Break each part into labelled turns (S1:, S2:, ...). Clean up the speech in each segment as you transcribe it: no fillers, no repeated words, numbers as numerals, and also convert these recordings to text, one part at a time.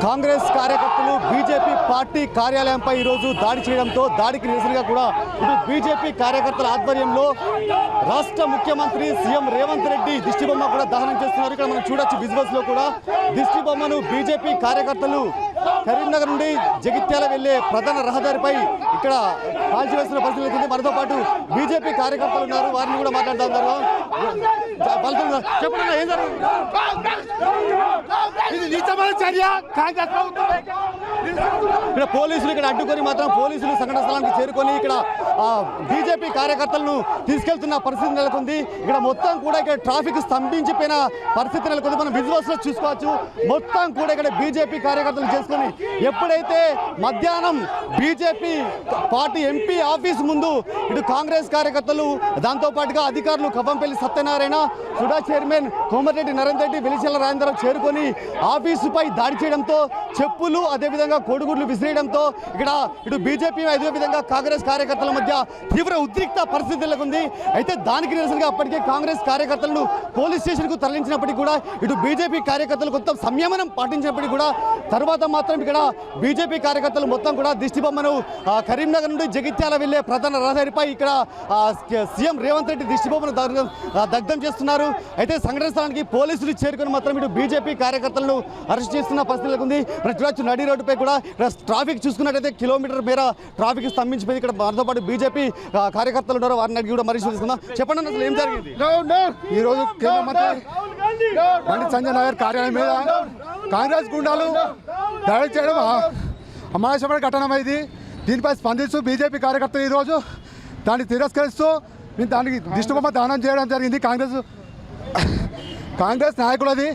S1: కాంగ్రెస్ కార్యకర్తలు BJP party కార్యాలయంపై ఈరోజు దాడి చేయడంతో దాడికి నిరసనగా కూడా ఇటు బీజేపీ కార్యకర్తల ఆధ్వర్యంలో రాష్ట్ర ముఖ్యమంత్రి సీఎం రేవంత్ రెడ్డి దిష్టిబొమ్మ కూడా దహనం చేస్తున్నారు. ఇక్కడ మనం చూడొచ్చు విజువల్స్ లో కూడా దిష్టిబొమ్మను బీజేపీ కార్యకర్తలు కరీంనగర్ నుండి జగిత్యాల వెళ్లే ప్రధాన రహదారిపై ఇక్కడ కాల్చివేసిన పరిస్థితి ఉంది. మనతో పాటు బీజేపీ కార్యకర్తలు ఉన్నారు, వారిని కూడా మాట్లాడుతున్నారు. చెప్పండి, ఏం జరిగింది? ఇక్కడ పోలీసులు ఇక్కడ అడ్డుకొని మాత్రం పోలీసులు సంఘటన స్థలానికి చేరుకొని ఇక్కడ బీజేపీ కార్యకర్తలను తీసుకెళ్తున్న పరిస్థితి నెలకొంది. ఇక్కడ మొత్తం కూడా ఇక్కడ ట్రాఫిక్ స్తంభించిపోయిన పరిస్థితి నెలకొంది. మనం విజువల్స్ లో చూసుకోవచ్చు. మొత్తం కూడా ఇక్కడ బీజేపీ కార్యకర్తలు చేసుకొని ఎప్పుడైతే మధ్యాహ్నం బీజేపీ పార్టీ ఎంపీ ఆఫీస్ ముందు ఇటు కాంగ్రెస్ కార్యకర్తలు దాంతో పాటుగా అధికారులు కవ్వంపల్లి సత్యనారాయణ, సుడా చైర్మన్ కోమటిరెడ్డి నరేందర్ రెడ్డి, వెలిచెల్ల రాజేంద్రరావు చేరుకొని ఆఫీసుపై దాడి చేయడంతో చెప్పులు అదేవిధంగా కోడిగుడ్లు విసిరేయడంతో ఇక్కడ ఇటు బీజేపీ అదేవిధంగా కాంగ్రెస్ కార్యకర్తల మధ్య తీవ్ర ఉద్రిక్త పరిస్థితి నెలకొంది. అయితే దానికి నిరసనగా అప్పటికే కాంగ్రెస్ కార్యకర్తలను పోలీస్ స్టేషన్కు తరలించినప్పటికీ కూడా ఇటు బీజేపీ కార్యకర్తలు కొంత సంయమనం పాటించినప్పటికీ కూడా తర్వాత మాత్రం ఇక్కడ బీజేపీ కార్యకర్తలు మొత్తం కూడా దిష్టిబొమ్మను కరీంనగర్ నుండి జగిత్యాల వెళ్లే ప్రధాన రహదారిపై ఇక్కడ సీఎం రేవంత్ రెడ్డి దిష్టిబొమ్మను దగ్ధం చేస్తున్నారు. అయితే సంఘటన స్థలానికి పోలీసులు చేరుకొని మాత్రం ఇటు బీజేపీ కార్యకర్తలను అరెస్ట్ చేస్తున్న పరిస్థితి ఉంది. చూడొచ్చు నడి రోడ్డుపై కూడా ట్రాఫిక్ చూసుకున్నట్టయితే కిలోమీటర్ మేర ట్రాఫిక్ స్తంభించిపోయింది. ఇక్కడ మనతో పాటు బీజేపీ కార్యకర్తలు ఉన్నారు, వారిని అడిగి కూడా మరీ చూస్తున్నాం. చెప్పండి, అసలు ఏం జరిగింది?
S2: ఈ రోజు కేంద్ర మంత్రి బండి సంజయ్ నగర్ కార్యాలయం మీద కాంగ్రెస్ గుండాలు దాడి చేయడం అమానుషమైన ఘటనమైంది. దీనిపై స్పందిస్తూ బీజేపీ కార్యకర్తలు ఈరోజు దాన్ని తిరస్కరిస్తూ దానికి దిష్టిబొమ్మ దానం చేయడం జరిగింది. కాంగ్రెస్ నాయకులది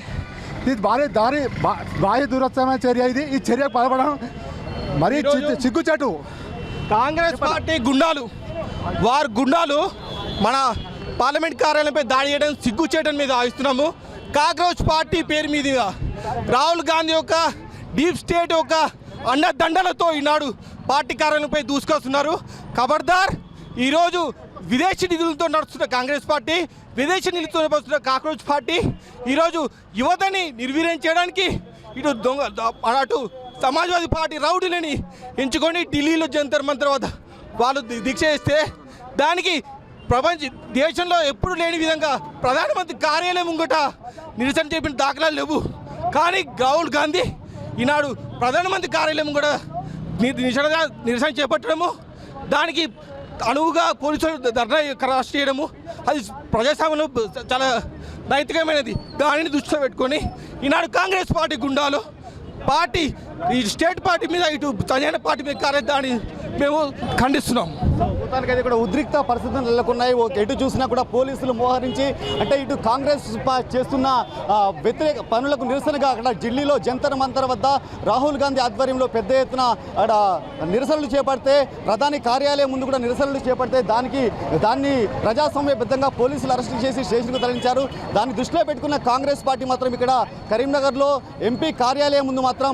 S2: ఇది భారీ దురస్థమైన చర్య. ఈ చర్యకు పాల్పడడం మరీ సిగ్గుచేటు.
S3: కాంగ్రెస్ పార్టీ గుండాలు మన పార్లమెంట్ కార్యాలయంపై దాడి చేయడం సిగ్గుచేటం మీద ఆగిస్తున్నాము. కాంగ్రెస్ పార్టీ పేరు మీద రాహుల్ గాంధీ యొక్క డీప్ స్టేట్ యొక్క అండదండలతో ఈనాడు పార్టీ కార్యాలయంపై దూసుకొస్తున్నారు. ఖబర్దార్, ఈరోజు విదేశీ నిధులతో నడుస్తున్న కాంగ్రెస్ పార్టీ, విదేశీ నిధులతో నడుస్తున్న కాంగ్రెస్ పార్టీ ఈరోజు యువతని నిర్వీర్యం చేయడానికి అటు సమాజ్వాదీ పార్టీ రౌడీలని ఎంచుకొని ఢిల్లీలో జంతర్ మంతర్ వద్ద వాళ్ళు దీక్ష చేస్తే దానికి దేశంలో ఎప్పుడు లేని విధంగా ప్రధానమంత్రి కార్యాలయం ముంగట నిరసన చేపిన దాఖలాలు లేవు. కానీ రాహుల్ గాంధీ ఈనాడు ప్రధానమంత్రి కార్యాలయం కూడా నిరసన చేపట్టడము, దానికి అనువుగా పోలీసులు ధర్నా అరెస్ట్ చేయడము అది ప్రజాస్వామ్యంలో చాలా నైతికమైనది. దానిని దృష్టిలో పెట్టుకొని ఈనాడు కాంగ్రెస్ పార్టీ గుండాలు ఈ స్టేట్ పార్టీ మీద ఇటు సంజయ్ పార్టీ మీద కార్యదాన్ని మేము ఖండిస్తున్నాం.
S1: మొత్తానికైతే ఇక్కడ ఉద్రిక్త పరిస్థితులు నెలకొన్నాయి. ఎటు చూసినా కూడా పోలీసులు మోహరించి అంటే ఇటు కాంగ్రెస్ చేస్తున్న వ్యతిరేక పనులకు నిరసనగా అక్కడ ఢిల్లీలో జంతర్ మంతర్ వద్ద రాహుల్ గాంధీ ఆధ్వర్యంలో పెద్ద ఎత్తున నిరసనలు చేపడితే, ప్రధాని కార్యాలయం ముందు కూడా నిరసనలు చేపడితే దాన్ని ప్రజాస్వామ్యబద్ధంగా పోలీసులు అరెస్టు చేసి స్టేషన్కు తరలించారు. దాన్ని దృష్టిలో పెట్టుకున్న కాంగ్రెస్ పార్టీ మాత్రం ఇక్కడ కరీంనగర్లో ఎంపీ కార్యాలయం ముందు మాత్రం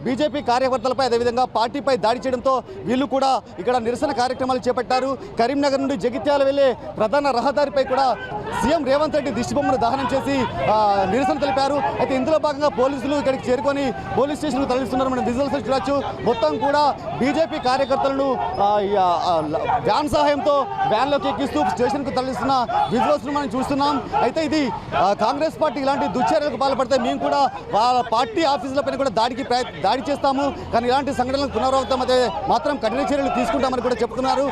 S1: బీజేపీ కార్యకర్తలపై అదేవిధంగా పార్టీపై దాడి చేయడంతో వీళ్ళు కూడా ఇక్కడ నిరసన కార్యక్రమాలు చేపట్టారు. కరీంనగర్ నుండి జగిత్యాల వెళ్లే ప్రధాన రహదారిపై కూడా సీఎం రేవంత్ రెడ్డి దిష్టిబొమ్మను దహనం చేసి నిరసన తెలిపారు. అయితే ఇందులో భాగంగా పోలీసులు ఇక్కడికి చేరుకొని పోలీస్ స్టేషన్కు తరలిస్తున్నారు. మనం విజువల్స్ చూడొచ్చు. మొత్తం కూడా బీజేపీ కార్యకర్తలను వ్యాన్ సహాయంతో వ్యాన్లోకి ఎక్కిస్తూ స్టేషన్కు తరలిస్తున్న విజువల్స్ మనం చూస్తున్నాం. అయితే ఇది కాంగ్రెస్ పార్టీ ఇలాంటి దుశ్చర్యలకు పాల్పడితే మేము కూడా వాళ్ళ పార్టీ ఆఫీసులపైన కూడా దాడి చేస్తాము, కానీ ఇలాంటి సంఘటనలకు పునరావృతం అయితే మాత్రం కఠిన చర్యలు తీసుకుంటామని కూడా చెప్తున్నారు.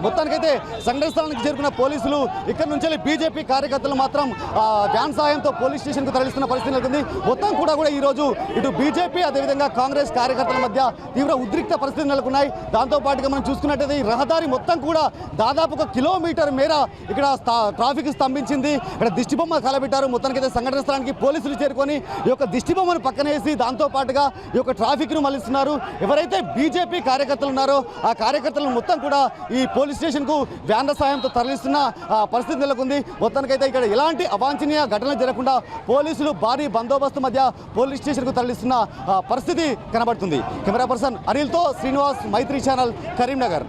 S1: మొత్తానికైతే సంఘటన స్థలానికి చేరుకున్న పోలీసులు ఇక్కడ నుంచి బీజేపీ కార్యకర్తలు మాత్రం వ్యాన్ సహాయంతో పోలీస్ స్టేషన్కు తరలిస్తున్న పరిస్థితి నెలకొంది. మొత్తం కూడా ఇరోజు ఇటు బీజేపీ అదేవిధంగా కాంగ్రెస్ కార్యకర్తల మధ్య తీవ్ర ఉద్రిక్త పరిస్థితులు నెలకొన్నాయి. దాంతో పాటుగా మనం చూసుకున్నట్టయితే ఈ రహదారి మొత్తం కూడా దాదాపు 1 కిలోమీటర్ మేర ఇక్కడ ట్రాఫిక్ స్తంభించింది. ఇక్కడ దిష్టిబొమ్మ కలబెట్టారు. మొత్తానికైతే సంఘటన స్థలానికి పోలీసులు చేరుకొని ఈ యొక్క దిష్టిబొమ్మను పక్కన వేసి దాంతో పాటుగా ఈ యొక్క ట్రాఫిక్ను మళ్లిస్తున్నారు. ఎవరైతే బీజేపీ కార్యకర్తలు ఉన్నారో ఆ కార్యకర్తలను మొత్తం కూడా ఈ పోలీస్ స్టేషన్కు వ్యాన్ల సాయంతో తరలిస్తున్న పరిస్థితి నెలకొంది. మొత్తానికైతే ఇక్కడ ఎలాంటి అవాంఛనీయ ఘటనలు జరగకుండా పోలీసులు భారీ బందోబస్తు మధ్య పోలీస్ స్టేషన్కు తరలిస్తున్న పరిస్థితి కనబడుతుంది. కెమెరా పర్సన్ అనిల్తో శ్రీనివాస్, మైత్రి ఛానల్, కరీంనగర్.